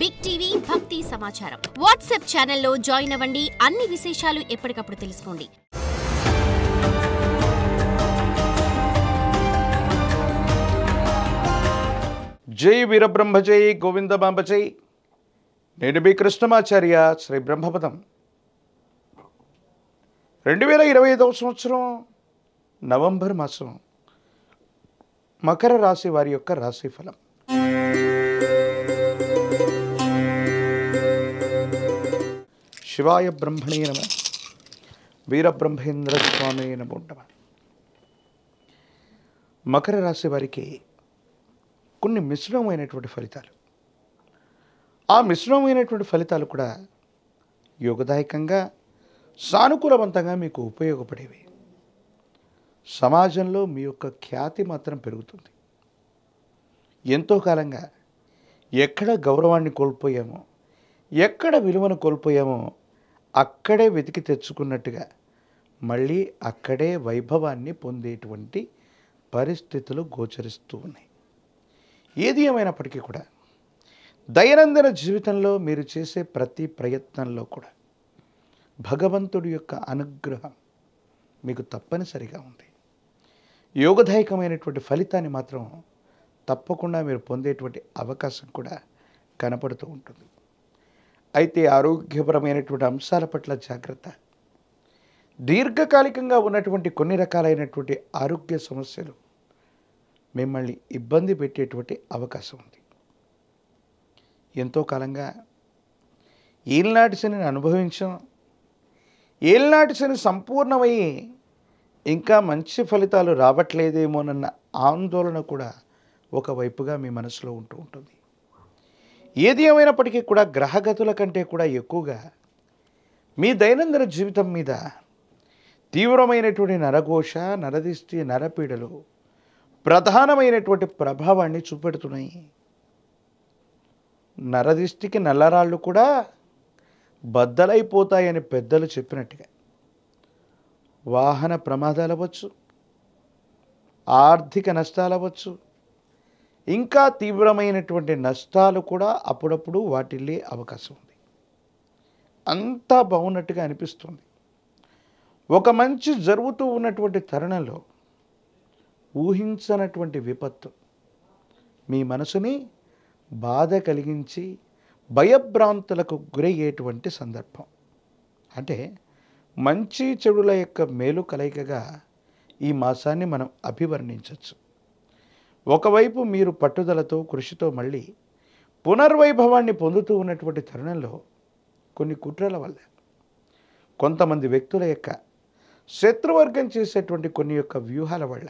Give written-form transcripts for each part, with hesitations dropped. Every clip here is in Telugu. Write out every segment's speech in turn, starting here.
బిగ్ టీవీ భక్తి సమాచారం వాట్సాప్ ఛానల్లో జాయిన్ అవ్వండి. అన్ని విశేషాలు ఎప్పటికప్పుడు తెలుసుకోండి. జై వీరబ్రహ్మ జై గోవిందమాంబ జై. నేను మీ కృష్ణమాచార్య. శ్రీ బ్రహ్మపదం. 2025వ సంవత్సరం నవంబర్ మాసం మకర రాశి వారి యొక్క రాశి ఫలం. శివాయ బ్రహ్మణే నమః. వీరబ్రహ్మేంద్ర స్వామి నమో నమః. మకర రాశి వారికి కొన్ని మిశ్రమమైనటువంటి ఫలితాలు. ఆ మిశ్రమమైనటువంటి ఫలితాలు కూడా యోగదాయకంగా సానుకూలవంతంగా మీకు ఉపయోగపడేవి. సమాజంలో మీ యొక్క ఖ్యాతి మాత్రం పెరుగుతుంది. ఎంతో కాలంగా ఎక్కడ గౌరవాన్ని కోల్పోయామో, ఎక్కడ విలువను కోల్పోయామో అక్కడే వెతికి తెచ్చుకున్నట్టుగా మళ్ళీ అక్కడే వైభవాన్ని పొందేటువంటి పరిస్థితులు గోచరిస్తూ ఉన్నాయి. ఏది ఏమైనప్పటికీ కూడా దైనందిన జీవితంలో మీరు చేసే ప్రతి ప్రయత్నంలో కూడా భగవంతుడి యొక్క అనుగ్రహం మీకు తప్పనిసరిగా ఉంది. యోగదాయకమైనటువంటి ఫలితాన్ని మాత్రం తప్పకుండా మీరు పొందేటువంటి అవకాశం కూడా కనపడుతూ ఉంటుంది. అయితే ఆరోగ్యపరమైనటువంటి అంశాల పట్ల జాగ్రత్త. దీర్ఘకాలికంగా ఉన్నటువంటి కొన్ని రకాలైనటువంటి ఆరోగ్య సమస్యలు మిమ్మల్ని ఇబ్బంది పెట్టేటువంటి అవకాశం ఉంది. ఎంతో కాలంగా ఏలినాటి శనిని అనుభవించాం. ఏలినాటి శని సంపూర్ణమయ్యి ఇంకా మంచి ఫలితాలు రావట్లేదేమోనన్న ఆందోళన కూడా ఒకవైపుగా మీ మనసులో ఉంటూ ఉంటుంది. ఏది ఏమైనప్పటికీ కూడా గ్రహగతుల కంటే కూడా ఎక్కువగా మీ దైనందిన జీవితం మీద తీవ్రమైనటువంటి నరఘోష, నరదిష్టి, నరపీడలు ప్రధానమైనటువంటి ప్రభావాన్ని చూపెడుతున్నాయి. నరదిష్టికి నల్లరాళ్ళు కూడా బద్దలైపోతాయని పెద్దలు చెప్పినట్టుగా వాహన ప్రమాదాలు అవ్వచ్చు, ఆర్థిక నష్టాలు అవ్వచ్చు, ఇంకా తీవ్రమైనటువంటి నష్టాలు కూడా అప్పుడప్పుడు వాటిల్లే అవకాశం ఉంది. అంతా బాగున్నట్టుగా అనిపిస్తుంది. ఒక మంచి జరుగుతూ ఉన్నటువంటి తరుణంలో ఊహించనటువంటి విపత్తు మీ మనసుని బాధ కలిగించి భయభ్రాంతులకు గురయ్యేటువంటి సందర్భం. అంటే మంచి చెడుల యొక్క మేలు కలయికగా ఈ మాసాన్ని మనం అభివర్ణించవచ్చు. ఒకవైపు మీరు పట్టుదలతో కృషితో మళ్ళీ పునర్వైభవాన్ని పొందుతూ ఉన్నటువంటి తరుణంలో కొన్ని కుట్రల వల్ల కొంతమంది వ్యక్తుల యొక్క శత్రువర్గం చేసేటువంటి కొన్ని యొక్క వ్యూహాల వల్ల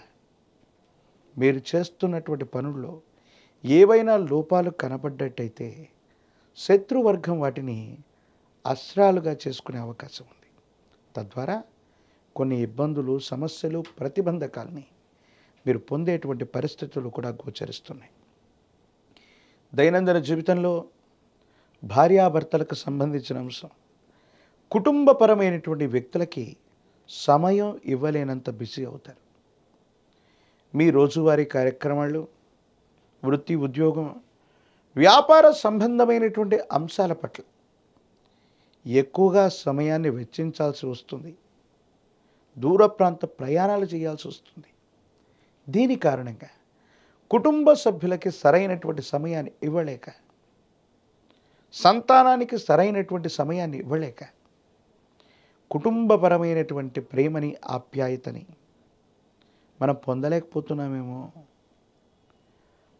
మీరు చేస్తున్నటువంటి పనుల్లో ఏవైనా లోపాలు కనబడ్డట్టయితే శత్రువర్గం వాటిని అస్త్రాలుగా చేసుకునే అవకాశం ఉంది. తద్వారా కొన్ని ఇబ్బందులు, సమస్యలు, ప్రతిబంధకాలని మీరు పొందేటువంటి పరిస్థితులు కూడా గోచరిస్తున్నాయి. దైనందిన జీవితంలో భార్యాభర్తలకు సంబంధించిన అంశం, కుటుంబపరమైనటువంటి వ్యక్తులకి సమయం ఇవ్వలేనంత బిజీ అవుతారు. మీ రోజువారీ కార్యక్రమాలు, వృత్తి, ఉద్యోగం, వ్యాపార సంబంధమైనటువంటి అంశాల పట్ల ఎక్కువగా సమయాన్ని వెచ్చించాల్సి వస్తుంది. దూర ప్రాంత ప్రయాణాలు చేయాల్సి వస్తుంది. దీని కారణంగా కుటుంబ సభ్యులకి సరైనటువంటి సమయాన్ని ఇవ్వలేక, సంతానానికి సరైనటువంటి సమయాన్ని ఇవ్వలేక, కుటుంబపరమైనటువంటి ప్రేమని, ఆప్యాయతని మనం పొందలేకపోతున్నామేమో,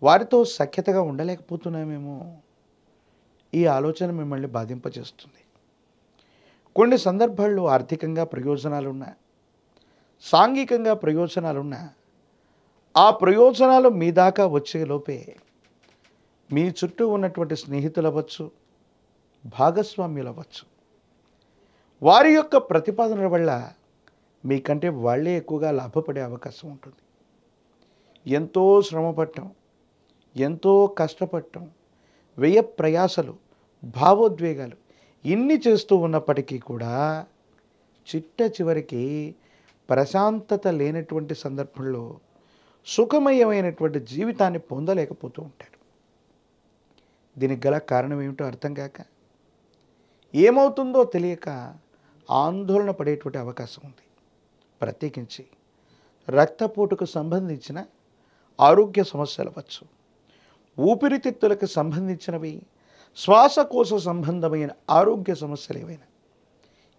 వారితో సఖ్యతగా ఉండలేకపోతున్నామేమో, ఈ ఆలోచన మిమ్మల్ని బాధింపజేస్తుంది. కొన్ని సందర్భాల్లో ఆర్థికంగా ప్రయోజనాలున్నా, సాంఘికంగా ప్రయోజనాలున్నా, ఆ ప్రయోజనాలు మీ దాకా వచ్చేలోపే మీ చుట్టూ ఉన్నటువంటి స్నేహితులు అవ్వచ్చు, భాగస్వామ్యులు అవ్వచ్చు, వారి యొక్క ప్రతిపాదనల వల్ల మీకంటే వాళ్ళే ఎక్కువగా లాభపడే అవకాశం ఉంటుంది. ఎంతో శ్రమపడటం, ఎంతో కష్టపడటం, వ్యయ ప్రయాసలు, భావోద్వేగాలు ఇన్ని చేస్తూ ఉన్నప్పటికీ కూడా చిట్ట చివరికి ప్రశాంతత లేనటువంటి సందర్భంలో సుఖమయమైనటువంటి జీవితాన్ని పొందలేకపోతూ ఉంటారు. దీనికి గల కారణం ఏమిటో అర్థం కాక ఏమవుతుందో తెలియక ఆందోళన పడేటువంటి అవకాశం ఉంది. ప్రత్యేకించి రక్తపోటుకు సంబంధించిన ఆరోగ్య సమస్యలు అవ్వచ్చు, ఊపిరితిత్తులకు సంబంధించినవి, శ్వాసకోశ సంబంధమైన ఆరోగ్య సమస్యలు ఏవైనా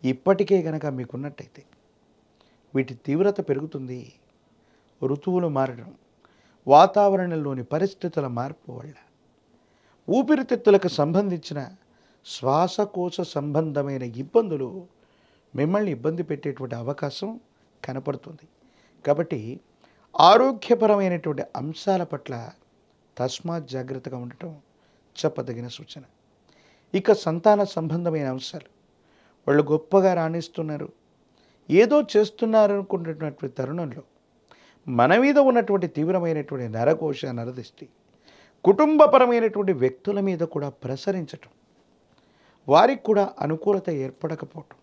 ఇప్పటికే గనక మీకున్నట్టయితే వీటి తీవ్రత పెరుగుతుంది. ఋతువులు మారడం, వాతావరణంలోని పరిస్థితుల మార్పు వల్ల ఊపిరితిత్తులకు సంబంధించిన శ్వాసకోశ సంబంధమైన ఇబ్బందులు మిమ్మల్ని ఇబ్బంది పెట్టేటువంటి అవకాశం కనపడుతుంది. కాబట్టి ఆరోగ్యపరమైనటువంటి అంశాల పట్ల తస్మాత్ జాగ్రత్తగా ఉండటం చెప్పదగిన సూచన. ఇక సంతాన సంబంధమైన అంశాలు, వాళ్ళు గొప్పగా రాణిస్తున్నారు, ఏదో చేస్తున్నారు అనుకున్నటువంటి తరుణంలో మన మీద ఉన్నటువంటి తీవ్రమైనటువంటి నరకోశ నరదిష్టి కుటుంబపరమైనటువంటి వ్యక్తుల మీద కూడా ప్రసరించటం, వారికి కూడా అనుకూలత ఏర్పడకపోవటం,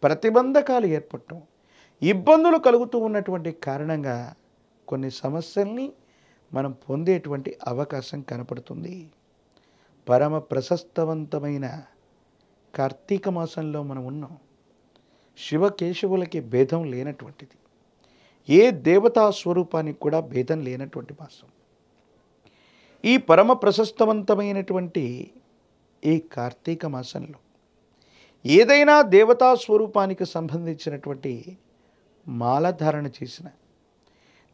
ప్రతిబంధకాలు ఏర్పడటం, ఇబ్బందులు కలుగుతూ ఉన్నటువంటి కారణంగా కొన్ని సమస్యల్ని మనం పొందేటువంటి అవకాశం కనపడుతుంది. పరమ ప్రశస్తవంతమైన కార్తీక మాసంలో మనం ఉన్నాం. శివకేశవులకి భేదం లేనటువంటిది, ఏ దేవతా స్వరూపానికి కూడా భేదం లేనటువంటి మాసం. ఈ పరమ ప్రశస్తవంతమైనటువంటి ఈ కార్తీక మాసంలో ఏదైనా దేవతా స్వరూపానికి సంబంధించినటువంటి మాలధారణ చేసిన,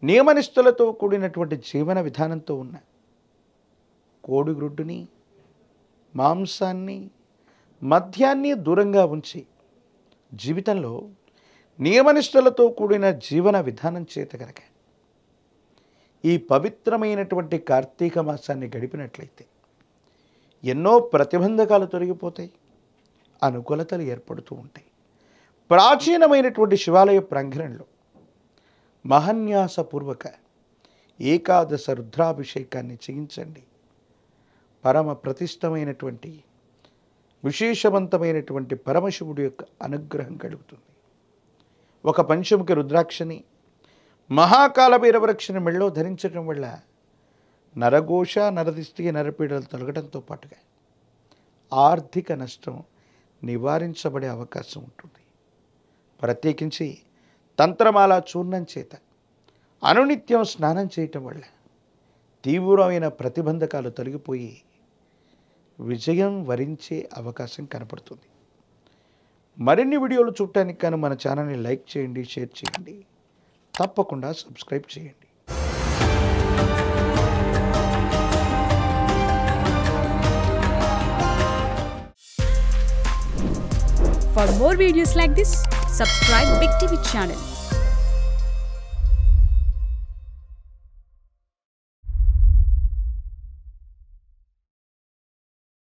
నియమనిష్టలతో కూడినటువంటి జీవన విధానంతో ఉన్న కోడిగ్రుడ్డుని, మాంసాన్ని, మద్యాన్ని దూరంగా ఉంచి జీవితంలో నియమనిష్టలతో కూడిన జీవన విధానం చేత కనుక ఈ పవిత్రమైనటువంటి కార్తీక మాసాన్ని గడిపినట్లయితే ఎన్నో ప్రతిబంధకాలు తొలగిపోతాయి, అనుకూలతలు ఏర్పడుతూ ఉంటాయి. ప్రాచీనమైనటువంటి శివాలయ ప్రాంగణంలో మహాన్యాసపూర్వక ఏకాదశ రుద్రాభిషేకాన్ని చేయించండి. పరమ ప్రతిష్టమైనటువంటి విశేషవంతమైనటువంటి పరమశివుడి యొక్క అనుగ్రహం కలుగుతుంది. ఒక పంచముఖ రుద్రాక్షని, మహాకాలభైరవరక్షని మెళ్ళో ధరించడం వల్ల నరఘోష, నరదిష్టి, నరపీడలు తొలగడంతో పాటుగా ఆర్థిక నష్టం నివారించబడే అవకాశం ఉంటుంది. ప్రత్యేకించి తంత్రమాల చూర్ణం చేత అనునిత్యం స్నానం చేయటం వల్ల తీవ్రమైన ప్రతిబంధకాలు తొలగిపోయి విజయం వరించే అవకాశం కనపడుతుంది. మరిన్ని వీడియోలు చూడటానికి కానీ మన ఛానల్ని లైక్ చేయండి, షేర్ చేయండి, తప్పకుండా సబ్స్క్రైబ్ చేయండి. For more videos like this, subscribe Big TV channel.